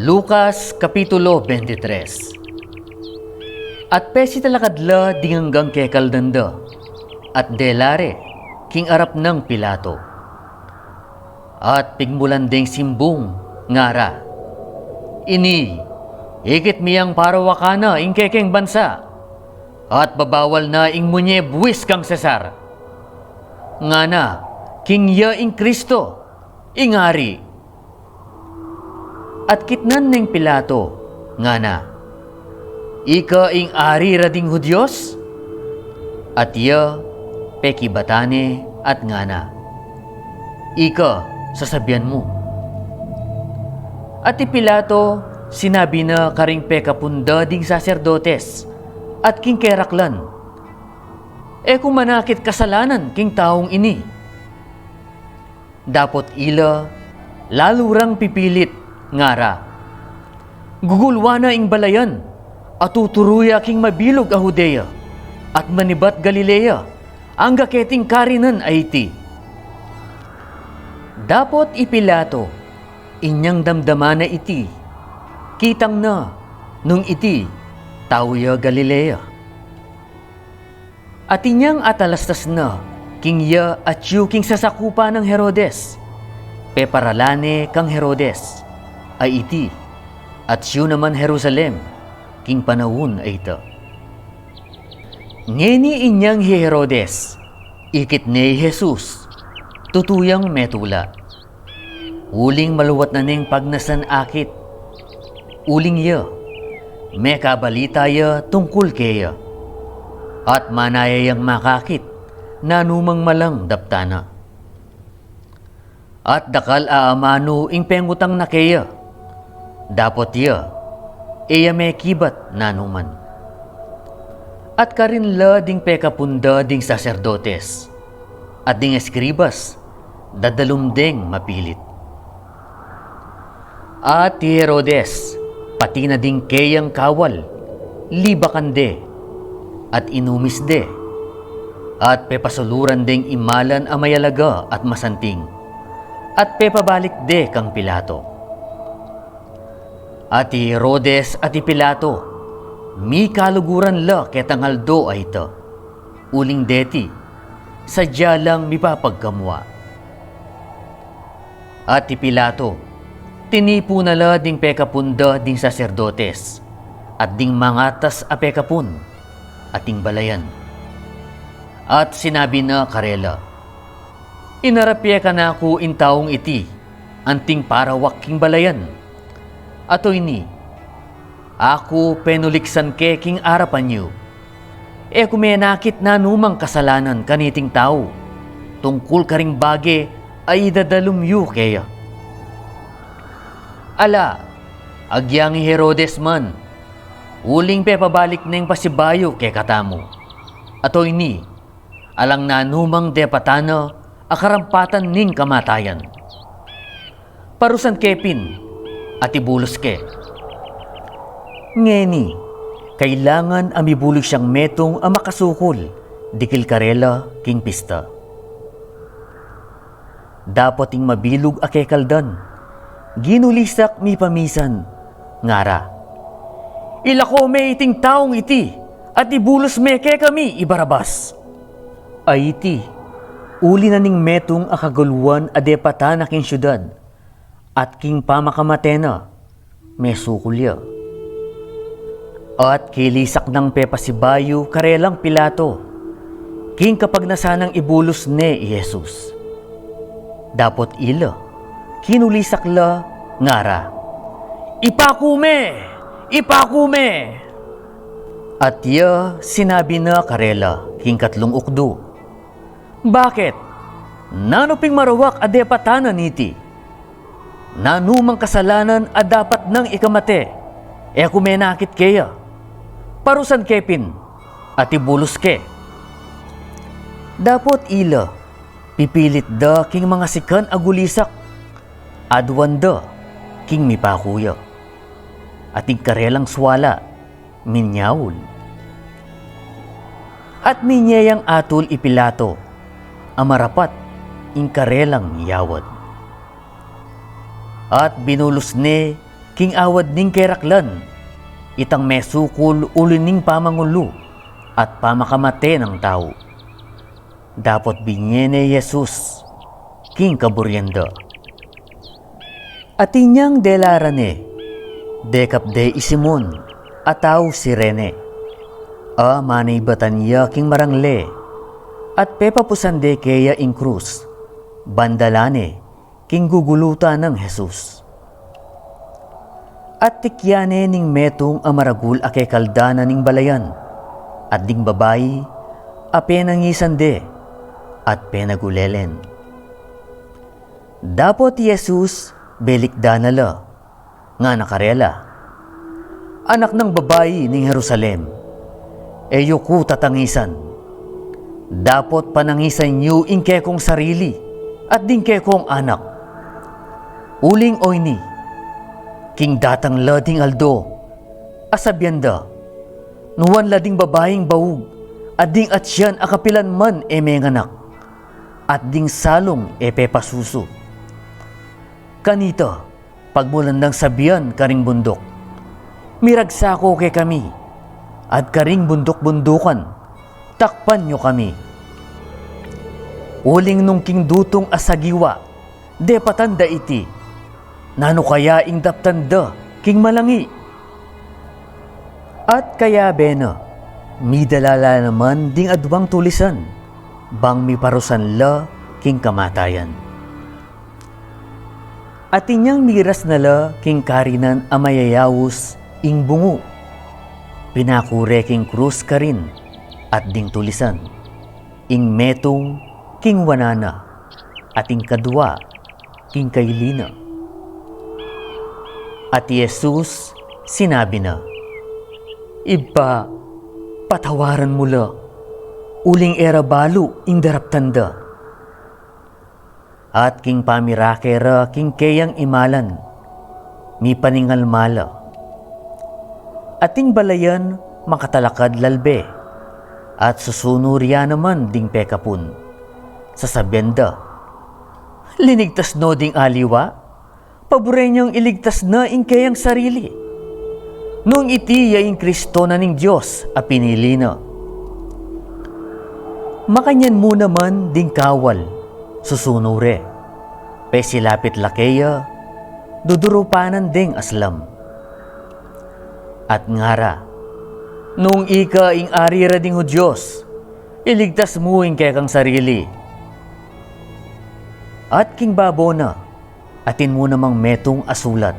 Lucas Kapitulo 23. At pesi talakadla dinganggang kekaldanda at delare king arap ng Pilato. At pigmulan ding simbong ngara. Ini, ikit miyang parawakana ing kekeng bansa at babawal na ing munye buwis kang Cesar. Ngana, king ya ing Kristo, ingari. At kitnan ng Pilato, ngana, ika ing ari rading Hudyos? At ya, peki batane at ngana, ika, sasabihan mo. At ti Pilato, sinabi na karing pekapunda ding saserdotes at king keraklan, kung manakit kasalanan king taong ini. Dapot ila, lalurang pipilit, ngara, gugulwa na ing balayan at tuturuya king mabilog a Judea at manibat Galilea ang gaketing karinan ay iti. Dapot ipilato, inyang damdama na iti, kitang na nung iti tawya Galilea. At inyang atalastas na king ya at yu king sasakupa ng Herodes, peparalane kang Herodes ay iti, at siyo naman Jerusalem, king panahon ay ito. Ngeni inyang Herodes, ikit ni Jesus, tutuyang metula. Uling maluwat na ning pagnasan akit, uling ya, may kabalita ya tungkol kaya, at manayayang makakit, nanumang malang daptana. At dakal aamano ing pengutang na kaya, dapot ya, iya may kibat nanuman. At karinla ding pekapunda ding saserdotes, at ding eskribas, dadalumdeng mapilit. At ti Herodes, pati na ding kayang kawal, libakande, at inumisde, at pepasuluran ding imalan a mayalaga at masanting, at pepabalik de kang Pilato. At ti Herodes at ti Pilato, mi kaluguran la ketangaldo ay ito. Uling deti, sadya lang mipapagkamwa. At ti Pilato, tinipo na la ding pekapunda ding saserdotes, at ding mangatas a pekapun, at ding balayan. At sinabi na karela, inarapya ka na ako in taong iti, anting parawak king balayan. Ato ini, ako penuliksan ke king arapan niyo. Kumenakit na numang kasalanan kaniting tao, tungkol karing bage ay dadalumyo kaya. Ala, agyang Herodes man, uling pepabalik neng pasibayo ke katamo. Ato ini, alang na numang depatana, akarampatan ning kamatayan. Parusan kepin, at ibulos ke. Ngeni, kailangan amibulos siyang metong ang makasukol, dikil karela king pista. Dapat ing mabilog a kekaldan, ginulisak mi pamisan, ngara. Ilako me iting taong iti, at ibulos me ke kami ibarabas. Ay iti, uli na ning metong akaguluan adepata na king syudad, at king pamakamatena, may sukulya. At kilisak ng pepasibayo karelang Pilato, king kapag nasanang ibulos ne Jesus. Dapot ila, kinulisak la, ngara, ipakume! Ipakume! At ya, sinabi na karela, king katlong ukdo, bakit? Nanuping marawak adepatanan iti. Nanumang kasalanan a dapat nang ikamate, kumenakit kaya. Parusan kepin, at ibulos ke. Dapot ila, pipilit da king mga sikan agulisak, adwan da king mipakuya. At karelang swala, minyawul. At minyayang atul ipilato, amarapat, inkarelang yawad. At binulos ni king awad ning keraklan, itang mesukul ulin ning pamangulo at pamakamate ng tao. Dapat binyene Jesus king kaburyenda. At inyang delarane, dekapde isimon, ataw si Rene. Manay batanya king marangle, at pepapusande keya ing krus, bandalane king gugulutan ng Jesus. At tikyane ning metong amaragul ake kaldana ning balayan, at ding babayi, apenangisande, at penagulelen. Dapot Jesus belikda nala, nga nakarela. Anak ng babayi ning Jerusalem, eyo ku tatangisan. Dapot panangisan niyo ingke kong sarili, at dingke kong anak. Uling oyni, king datang lading aldo, asabyanda, nuwan lading babaying bawug, at ding atsyan akapilan man menganak, at ding salong pepasuso. Kanito, pagmulan ng sabian karing bundok, miragsako ke kami, at karing bundok-bundukan, takpan nyo kami. Uling nung king dutong asagiwa, de patanda iti, nano kaya ing daptanda king malangi. At kaya bena, midalala naman ding adwang tulisan, bang mi parusan la king kamatayan. At inyang miras na la king karinan amayayawus ing bungo, pinakure king krus ka rin, at ding tulisan, ing metong king wanana, at ing kadwa king kailina. At Jesus sinabi na, Iba, patawaran mo la, uling era balo ing daraptanda. At king pamirakera king keyang imalan, mi paningal mala. Ating balayan makatalakad lalbe, at susunurya naman ding pekapun. Sasabyenda, linigtas no ding aliwa, paborenyang iligtas na ing keyang sarili. Nung iti yaing Kristo na ning Diyos a pinili na. Makanyan mo naman ding kawal, susunure, pesilapit lakeya, dudurupanan ding aslam. At ngara, nung ika ing arira ding o Diyos, iligtas mo ing kekang sarili. At king babona, atin mo namang metong asulat,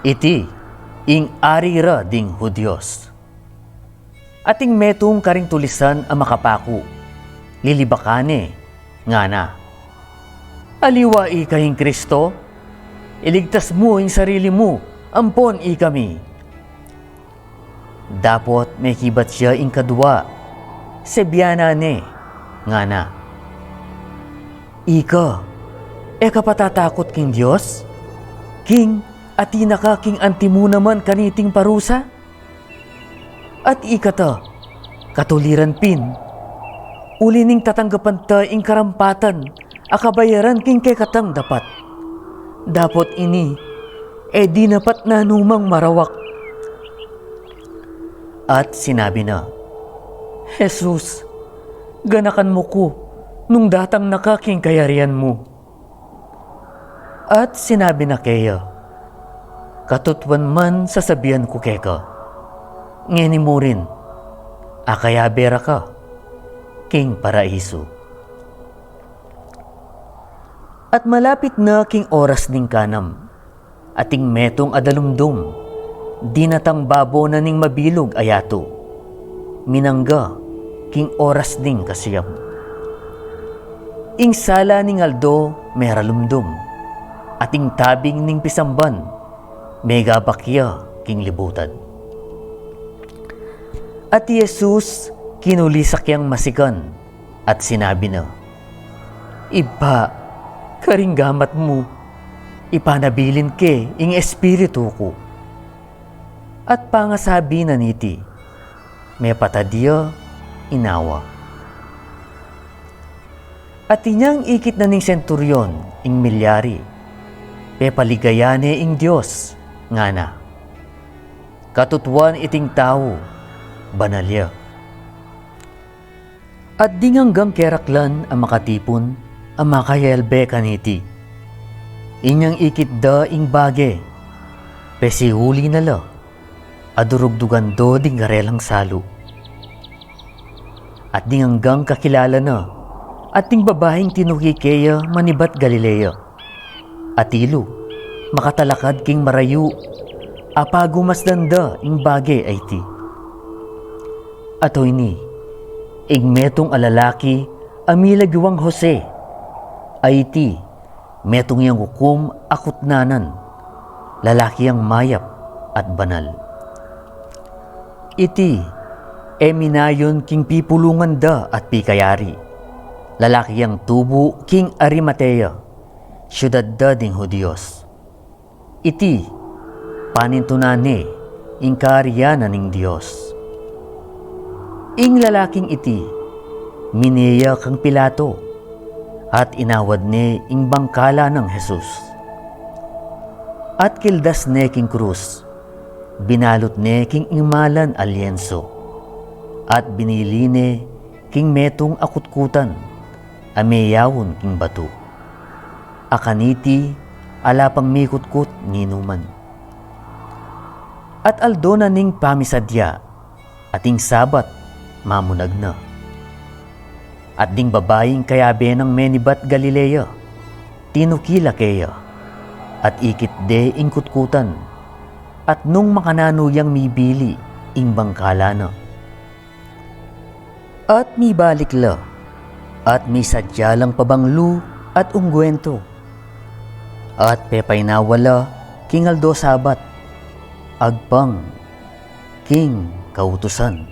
iti ing arira ding Hudyos. Ating metong karing tulisan ang makapaku, lilibakane, nga na. Aliwa ikahing Kristo, iligtas mo ing sarili mo, ampon ikami. Dapot may kibat siya ing kadwa, sebyana ne, nga na. Ika, kapatatakot king Diyos? King, atina ka king antimu naman kaniting parusa? At ikata, katuliran pin, ulining tatanggapan ta ing karampatan, akabayaran king kekatang dapat. Dapot ini, di napat na numang marawak. At sinabi na, Jesus, ganakan mo ko, nung datang nakaking kayarian mo. At sinabi na kaya, katutwan man sasabihan ko keka, ngeni mo rin, akaya bera ka, king paraiso. At malapit na king oras ning kanam, ating metong adalumdum, dinatang babo na ning mabilog ayato, minangga king oras ning kasiyam. Ing sala ning aldo meralumdum, ating tabing ning pisamban, mega bakya king libutan. At Jesus kinulisak yang masikan at sinabi na, Iba, karinggamat mo, ipanabilin ke ing espiritu ko. At pangasabi na niti, may patadya inawa. At inyang ikit na ning senturyon ing milyari, pepaligayane ing Diyos, nga na. Katutuan iting tao, banalya. At ding hanggang keraklan ang makatipon, ang makayelbe kaniti. Inyang ikitda ing bage, pesihuli na la, adurugdugan do ding garelang salo. At ding hanggang kakilala na, at ding babahing tinukikeya manibat Galilea. Atilo, makatalakad king marayu, apagumasdanda ing bage ay ti. Ato ini, igmetong alalaki, amilagwang Jose, ay ti, metong yang hukum akutnanan, lalaki ang mayap at banal. Iti, eminayon king pipulungan da at pikayari, lalaki ang tubo king Arimatea, syudad da ding Hudios. Iti, panintunane, ing kaaryanan ning Diyos. Ing lalaking iti, mineya kang Pilato, at inawad ne ing bangkala ng Jesus. At kildas ne king krus, binalot ne king imalan alyenso, at binili ne king metong akutkutan, ameyawon king bato. Akaniti, alapang mikutkut ninuman. At aldona ning pamisadya, ating sabat, mamunag na. At ding babaying kayabe ng menibat Galilea, tinukila keya, at ikit de ing kutkutan, at nung makananuyang mibili ing bangkala na. At mibalik la, at may sadya lang pabanglu at ungwento, at pepay nawala king aldo sabat, agpang king kautusan.